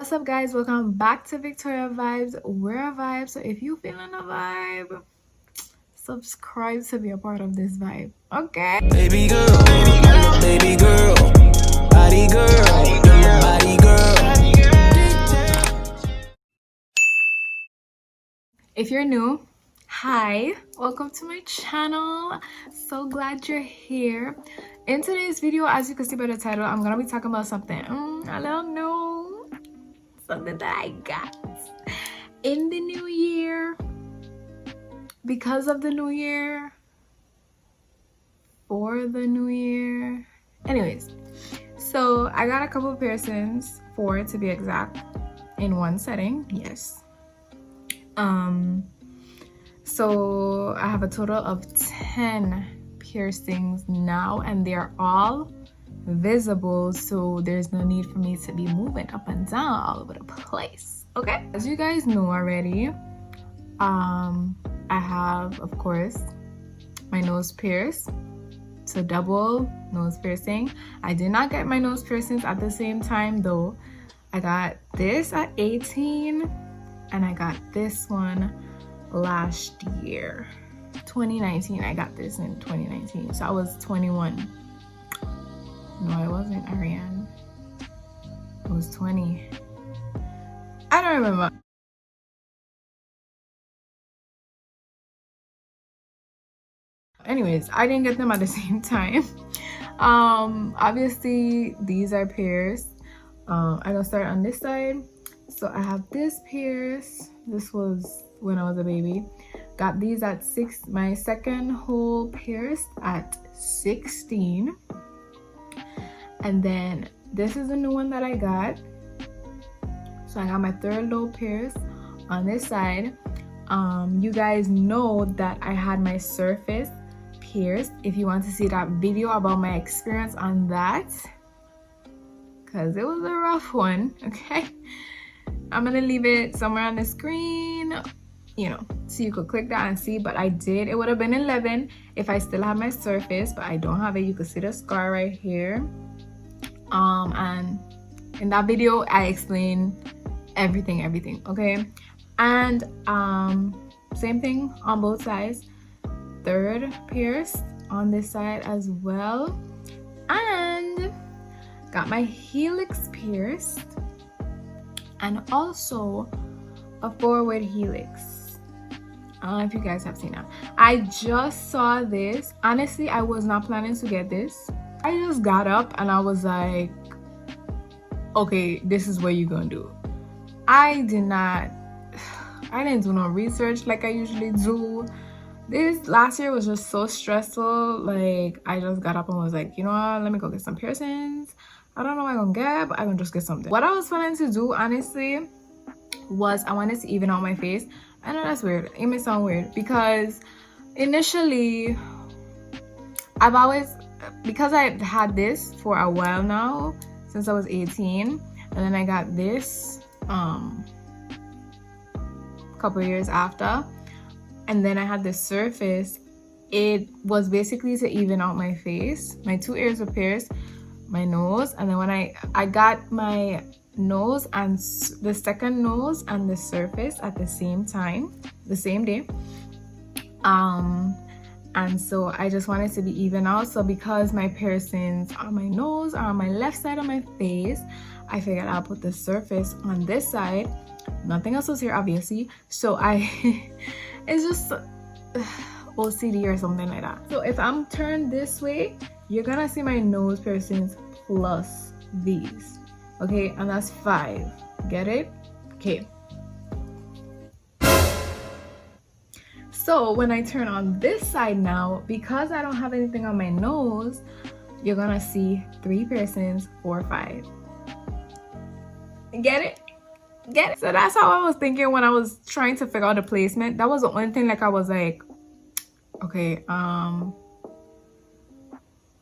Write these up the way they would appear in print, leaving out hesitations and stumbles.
What's up, guys? Welcome back to Victoria Vibes. We're a vibe, so if you feeling a vibe, subscribe to be a part of this vibe. Okay? Baby girl, baby girl, body girl, body girl. If you're new, hi, welcome to my channel. So glad you're here. In today's video, as you can see by the title, I'm gonna be talking about something a little new, something that I got in the new year, because of the new year, for the new year. Anyways, so I got a couple piercings, 4 to be exact, in one setting. Yes. So I have a total of 10 piercings now, and they're all visible, so there's no need for me to be moving up and down all over the place. Okay, as you guys know already, I have, of course, my nose pierced. So double nose piercing. I did not get my nose piercings at the same time though. I got this at 18 and I got this one last year, 2019. I got this in 2019, so I was 21. No, I wasn't, Ariane. I was 20. I don't remember. Anyways, I didn't get them at the same time. Obviously these are pierced. I'm gonna start on this side. So I have this pierced. This was when I was a baby. Got these at 6. My second hole pierced at 16. And then this is a new one that I got. So I got my third lobe pierced on this side. You guys know that I had my surface pierced. If you want to see that video about my experience on that, because it was a rough one, okay, I'm gonna leave it somewhere on the screen, so you could click that and see. But I did, it would have been 11 if I still had my surface, but I don't have it. You can see the scar right here. And in that video I explain everything, okay? And same thing on both sides. Third pierced on this side as well, and got my helix pierced, and also a forward helix. I don't know if you guys have seen that. I just saw this. Honestly, I was not planning to get this. I just got up and I was like, okay, this is what you're gonna do. I didn't do no research like I usually do. This last year was just so stressful. Like, I just got up and was like, you know what, let me go get some piercings. I don't know what I'm gonna get, but I'm gonna just get something. What I was planning to do, honestly, was I wanted to even out my face. I know that's weird. It may sound weird because initially because I've had this for a while now, since I was 18, and then I got this a couple years after. And then I had the surface. It was basically to even out my face. My 2 ears were pierced, my nose, and then when I got my nose and the second nose and the surface at the same time, the same day. And so I just wanted to be even out. So because my piercings on my nose are on my left side of my face, I figured I'll put the surface on this side. Nothing else was here, obviously. So it's just OCD or something like that. So if I'm turned this way, you're gonna see my nose piercings plus these, okay? And that's 5. Get it? Okay. So when I turn on this side now, because I don't have anything on my nose, you're gonna see 3 piercings, 4, 5. Get it? Get it? So that's how I was thinking when I was trying to figure out the placement. That was the only thing, like, I was like, okay,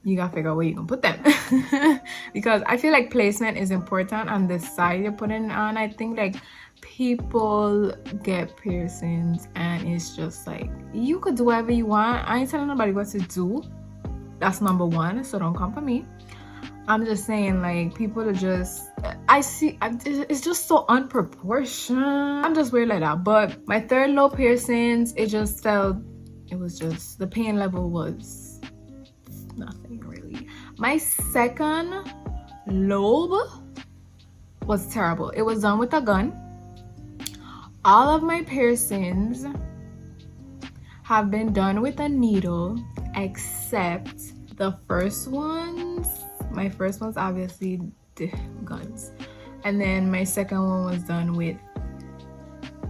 you gotta figure out where you can put them. Because I feel like placement is important on the side you're putting on. I think like people get piercings and it's just like, you could do whatever you want. I ain't telling nobody what to do. That's number 1, so don't come for me. I'm just saying, like, people are just, it's just so unproportioned. I'm just weird like that. But my third lobe piercings, it was just, the pain level was nothing really. My second lobe was terrible. It was done with a gun. All of my piercings have been done with a needle except the first ones. My first one's obviously the guns, and then my second one was done with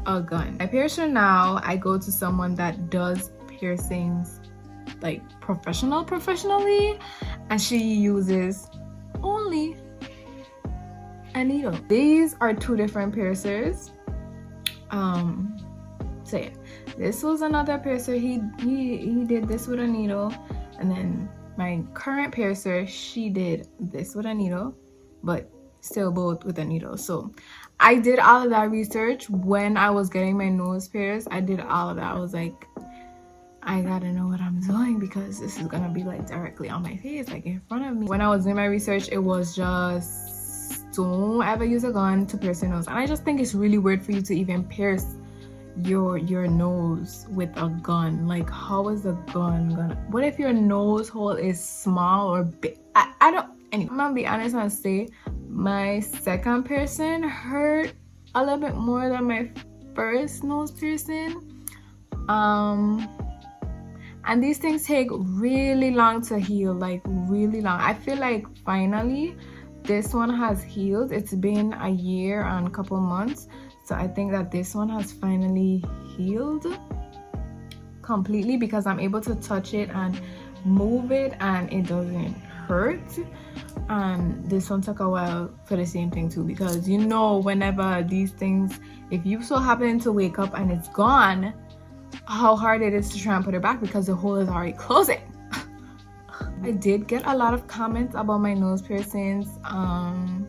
a gun. My piercer now, I go to someone that does piercings like professionally, and she uses only a needle. These are two different piercers. So yeah, this was another piercer. He did this with a needle, and then my current piercer, she did this with a needle, but still both with a needle. So I did all of that research when I was getting my nose pierced. I did all of that. I was like, I gotta know what I'm doing, because this is gonna be like directly on my face, like in front of me. When I was doing my research, it was just, don't ever use a gun to pierce your nose. And I just think it's really weird for you to even pierce your nose with a gun. Like, how is a gun gonna, what if your nose hole is small or big? I don't, anyway, I'm gonna be honest and say my second piercing hurt a little bit more than my first nose piercing. And these things take really long to heal, like really long. I feel like finally this one has healed. It's been a year and a couple months, so I think that this one has finally healed completely, because I'm able to touch it and move it and it doesn't hurt. And this one took a while for the same thing too, because you know, whenever these things, if you so happen to wake up and it's gone, how hard it is to try and put it back, because the hole is already closing. I did get a lot of comments about my nose piercings, and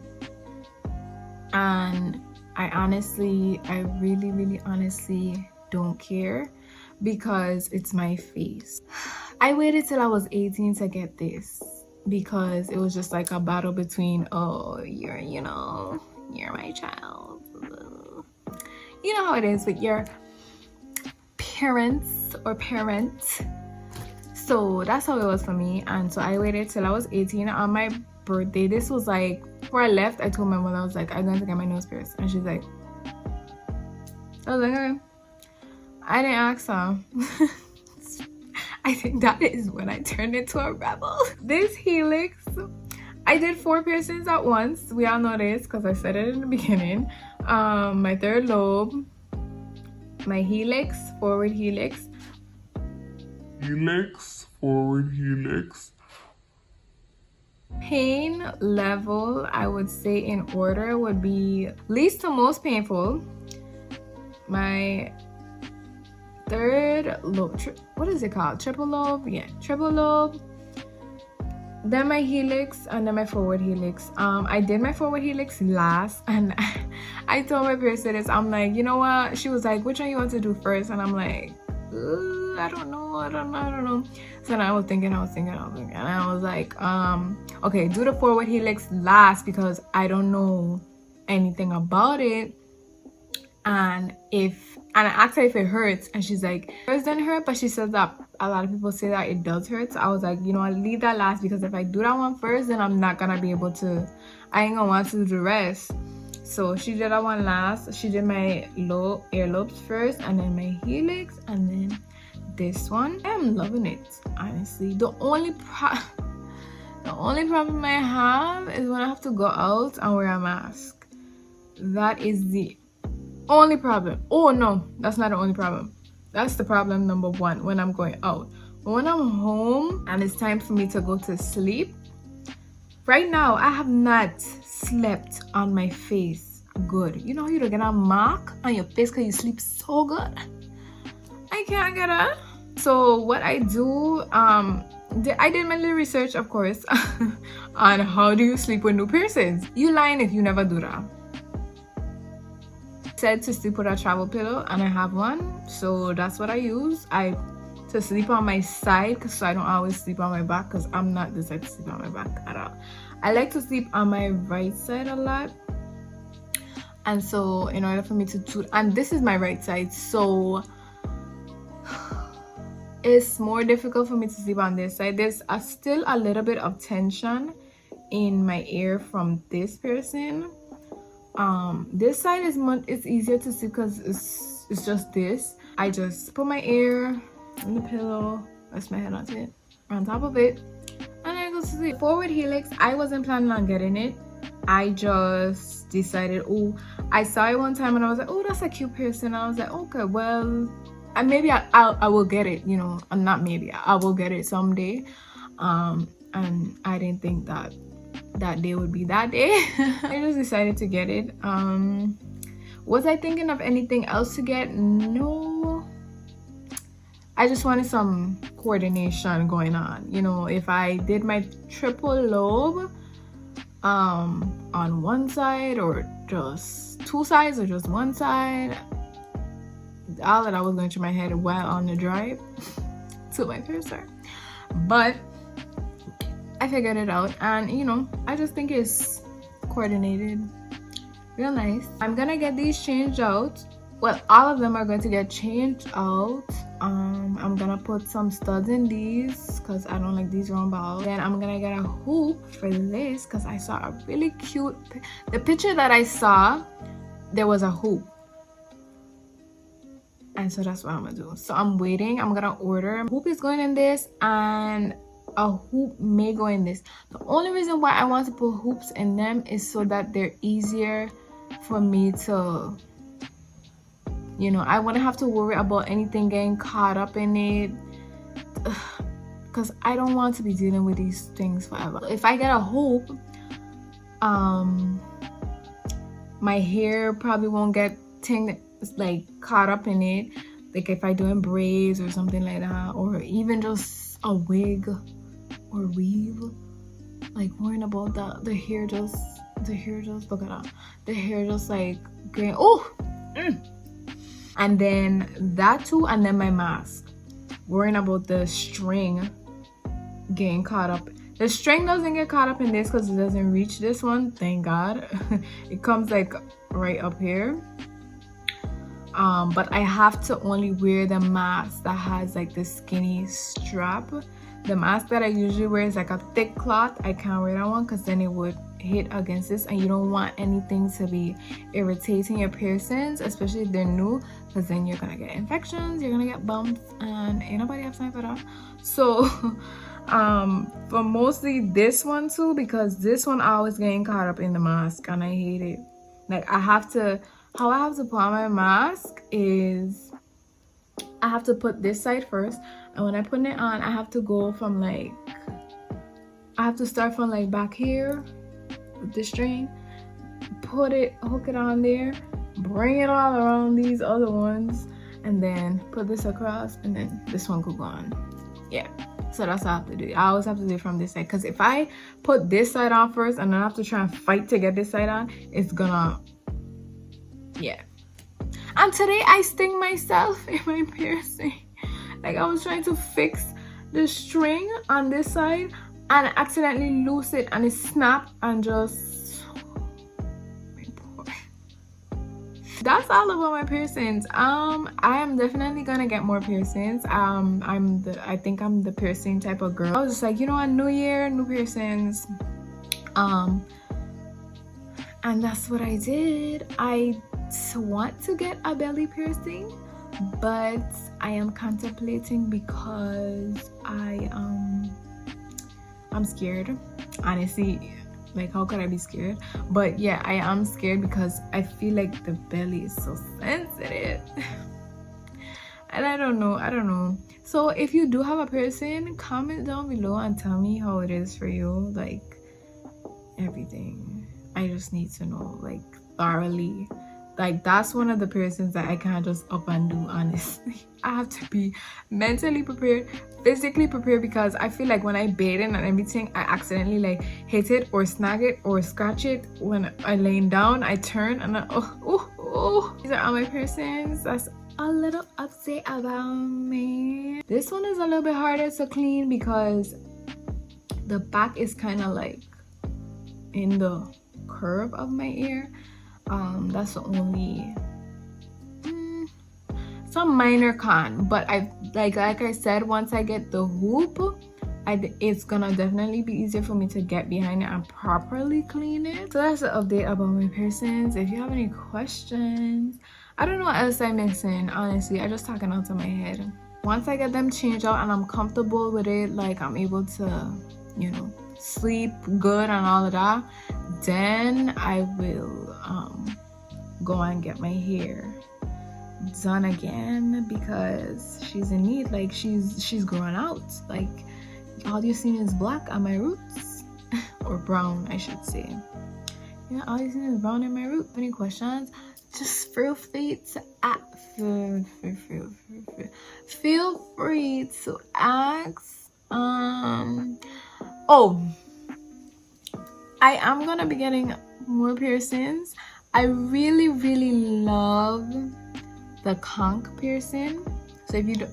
I really honestly don't care, because it's my face. I waited till I was 18 to get this, because it was just like a battle between, oh, you're my child. You know how it is with your parents or parent. So that's how it was for me. And so I waited till I was 18. On my birthday, this was like, before I left, I told my mother, I was like, I'm going to get my nose pierced. And she's like, I was like, okay. I didn't ask her. I think that is when I turned into a rebel. This helix, I did 4 piercings at once. We all know this because I said it in the beginning. My third lobe, my helix, forward helix. Forward helix. Pain level, I would say in order, would be least to most painful. My third lobe, what is it called? Triple lobe? Yeah, triple lobe. Then my helix, and then my forward helix. I did my forward helix last, and I told my piercer this. I'm like, you know what? She was like, which one you want to do first? And I'm like, I don't know. So then I was thinking, and I was like, okay, do the forward helix last, because I don't know anything about it. And I asked her if it hurts, and she's like, it doesn't hurt, but she says that a lot of people say that it does hurt. So I was like, you know, I'll leave that last, because if I do that one first, then I'm not gonna be able to, I ain't gonna want to do the rest. So she did that one last. She did my low earlobes first, and then my helix, and then this one. I'm loving it, honestly. The only problem I have is when I have to go out and wear a mask. That is the only problem. Oh no, that's not the only problem. That's the problem number 1 when I'm going out. But when I'm home and it's time for me to go to sleep, right now I have not slept on my face good. You know, you don't get a mark on your face because you sleep so good. I can't get it. So what I do, I did my little research, of course, on how do you sleep with new piercings. You lying if you never do that. Said to sleep with a travel pillow, and I have one, so that's what I use. I to sleep on my side, because I don't always sleep on my back, because I'm not the type to sleep on my back at all. I like to sleep on my right side a lot. And so in order for me to toot, and this is my right side, so it's more difficult for me to sleep on this side. There's still a little bit of tension in my ear from this piercing. This side is it's easier to sleep because it's just this. I just put my ear on the pillow, rest my head on top of it, and I go to sleep. Forward helix, I wasn't planning on getting it. I just decided, oh, I saw it one time and I was like, oh, that's a cute piercing. I was like, okay, well, maybe I will get it, you know, not maybe, I will get it someday. And I didn't think that day would be that day. I just decided to get it. Was I thinking of anything else to get? No. I just wanted some coordination going on. You know, if I did my triple lobe on one side, or just two sides, or just one side, all that I was going through my head while on the drive to my piercer. But I figured it out, and you know, I just think it's coordinated real nice. I'm gonna get these changed out. Well, all of them are going to get changed out. I'm gonna put some studs in these because I don't like these round balls. Then I'm gonna get a hoop for this because I saw a really cute, the picture that I saw, there was a hoop, and so that's what I'm gonna do. So I'm waiting. I'm gonna order. Hoop is going in this, and a hoop may go in this. The only reason why I want to put hoops in them is so that they're easier for me to, you know, I wouldn't have to worry about anything getting caught up in it, because I don't want to be dealing with these things forever. If I get a hoop, my hair probably won't get like caught up in it, like if I doing braids or something like that, or even just a wig or weave, like worrying about that. The hair just look at that, the hair just like getting, and then that too, and then my mask, worrying about the string getting caught up. The string doesn't get caught up in this because it doesn't reach this one, thank God. It comes like right up here. But I have to only wear the mask that has like the skinny strap. The mask that I usually wear is like a thick cloth. I can't wear that one because then it would hit against this, and you don't want anything to be irritating your piercings, especially if they're new, because then you're gonna get infections, you're gonna get bumps, and ain't nobody have time for that. So for mostly this one too, because this one always getting caught up in the mask and I hate it. Like how I have to put on my mask is I have to put this side first, and when I put it on, I have to go from like, I have to start from like back here with the string, hook it on there, bring it all around these other ones, and then put this across, and then this one could go on. Yeah, so that's what I have to do. I always have to do it from this side, because if I put this side on first and then I have to try and fight to get this side on, it's gonna, yeah. And today I sting myself in my piercing. Like I was trying to fix the string on this side and I accidentally loose it, and it snapped and just, that's all about my piercings. I am definitely gonna get more piercings. I think I'm the piercing type of girl. I was just like, you know what, new year, new piercings. And that's what I did. I want to get a belly piercing, but I am contemplating because I'm scared, honestly. Like, how could I be scared? But yeah, I am scared because I feel like the belly is so sensitive. And I don't know. So if you do have a piercing, comment down below and tell me how it is for you, like everything. I just need to know, like, thoroughly. Like, that's one of the piercings that I can't just up and do, honestly. I have to be mentally prepared, physically prepared, because I feel like when I bait it and everything, I accidentally like hit it or snag it or scratch it. When I laying down, I turn and these are all my piercings. That's a little update about me. This one is a little bit harder to clean because the back is kind of like in the curve of my ear. That's the only some minor con, but I like I said, once I get the hoop, it's gonna definitely be easier for me to get behind it and properly clean it. So that's the update about my piercings. If you have any questions, I don't know what else I'm missing, honestly. I just talking out of my head. Once I get them changed out and I'm comfortable with it, like I'm able to, you know, sleep good and all of that, then I will go and get my hair done again, because she's in need. Like she's growing out. Like all you see is black on my roots or brown, I should say. Yeah, all you see is brown in my root. Any questions, just feel free to feel free to ask. Oh, I am gonna be getting more piercings. I really love the conch piercing. So if you don't,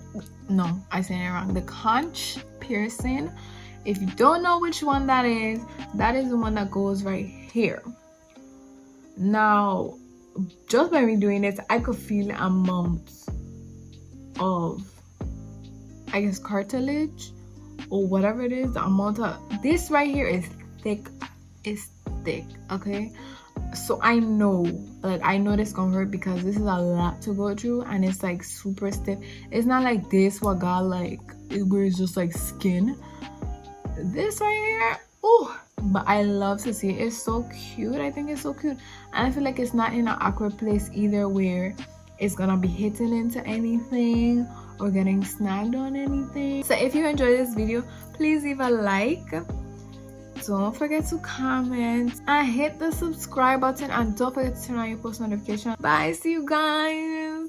no, I said it wrong. The conch piercing. If you don't know which one that is the one that goes right here. Now, just by me doing it, I could feel an amount of, I guess, cartilage or whatever it is. The amount of this right here is thick. It's thick, okay? So I know this gonna hurt because this is a lot to go through and it's like super stiff. It's not like this what got like where it's just like skin. This right here, oh, but I love to see it. It's so cute. I think it's so cute, and I feel like it's not in an awkward place either where it's gonna be hitting into anything or getting snagged on anything. So if you enjoyed this video, please leave a like. Don't forget to comment and hit the subscribe button, and don't forget to turn on your post notifications. Bye, see you guys.